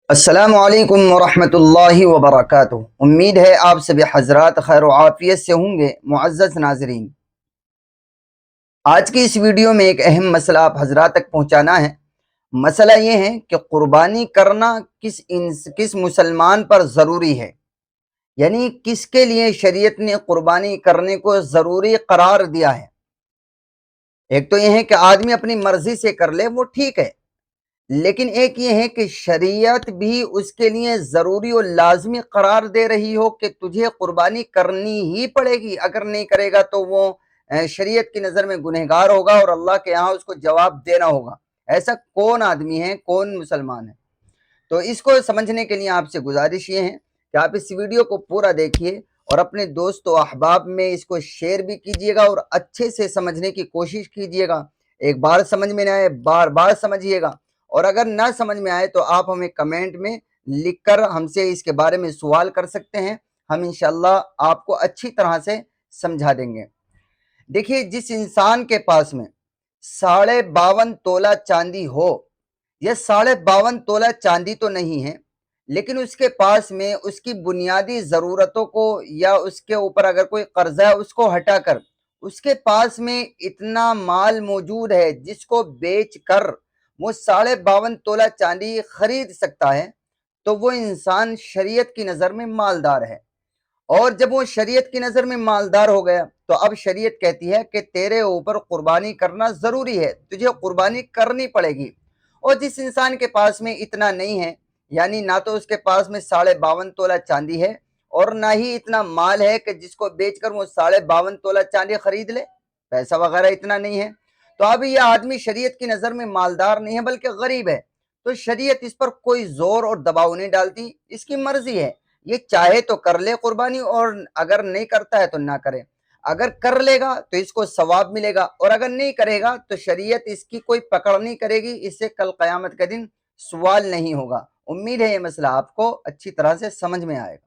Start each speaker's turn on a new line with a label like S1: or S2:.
S1: السلام علیکم ورحمۃ اللہ وبرکاتہ۔ امید ہے آپ سبھی حضرات خیر و عافیت سے ہوں گے۔ معزز ناظرین، آج کی اس ویڈیو میں ایک اہم مسئلہ آپ حضرات تک پہنچانا ہے۔ مسئلہ یہ ہے کہ قربانی کرنا کس مسلمان پر ضروری ہے، یعنی کس کے لیے شریعت نے قربانی کرنے کو ضروری قرار دیا ہے۔ ایک تو یہ ہے کہ آدمی اپنی مرضی سے کر لے، وہ ٹھیک ہے، لیکن ایک یہ ہے کہ شریعت بھی اس کے لیے ضروری اور لازمی قرار دے رہی ہو کہ تجھے قربانی کرنی ہی پڑے گی، اگر نہیں کرے گا تو وہ شریعت کی نظر میں گنہگار ہوگا اور اللہ کے یہاں اس کو جواب دینا ہوگا۔ ایسا کون آدمی ہے، کون مسلمان ہے؟ تو اس کو سمجھنے کے لیے آپ سے گزارش یہ ہے کہ آپ اس ویڈیو کو پورا دیکھیے اور اپنے دوست و احباب میں اس کو شیئر بھی کیجئے گا اور اچھے سے سمجھنے کی کوشش کیجئے گا۔ ایک بار سمجھ میں نہ آئے بار بار سمجھیے گا، اور اگر نہ سمجھ میں آئے تو آپ ہمیں کمنٹ میں لکھ کر ہم سے اس کے بارے میں سوال کر سکتے ہیں، ہم انشاءاللہ آپ کو اچھی طرح سے سمجھا دیں گے۔ دیکھیے، جس انسان کے پاس میں 52.5 تولہ چاندی ہو، یہ 52.5 تولہ چاندی تو نہیں ہے، لیکن اس کے پاس میں اس کی بنیادی ضرورتوں کو یا اس کے اوپر اگر کوئی قرضہ ہے اس کو ہٹا کر اس کے پاس میں اتنا مال موجود ہے جس کو بیچ کر وہ 52.5 تولہ چاندی خرید سکتا ہے، تو وہ انسان شریعت کی نظر میں مالدار ہے۔ اور جب وہ شریعت کی نظر میں مالدار ہو گیا تو اب شریعت کہتی ہے کہ تیرے اوپر قربانی کرنا ضروری ہے، تجھے قربانی کرنی پڑے گی۔ اور جس انسان کے پاس میں اتنا نہیں ہے، یعنی نہ تو اس کے پاس میں 52.5 تولہ چاندی ہے اور نہ ہی اتنا مال ہے کہ جس کو بیچ کر وہ 52.5 تولہ چاندی خرید لے، پیسہ وغیرہ اتنا نہیں ہے، تو اب یہ آدمی شریعت کی نظر میں مالدار نہیں ہے بلکہ غریب ہے۔ تو شریعت اس پر کوئی زور اور دباؤ نہیں ڈالتی، اس کی مرضی ہے، یہ چاہے تو کر لے قربانی اور اگر نہیں کرتا ہے تو نہ کرے۔ اگر کر لے گا تو اس کو ثواب ملے گا، اور اگر نہیں کرے گا تو شریعت اس کی کوئی پکڑ نہیں کرے گی، اس سے کل قیامت کے دن سوال نہیں ہوگا۔ امید ہے یہ مسئلہ آپ کو اچھی طرح سے سمجھ میں آئے گا۔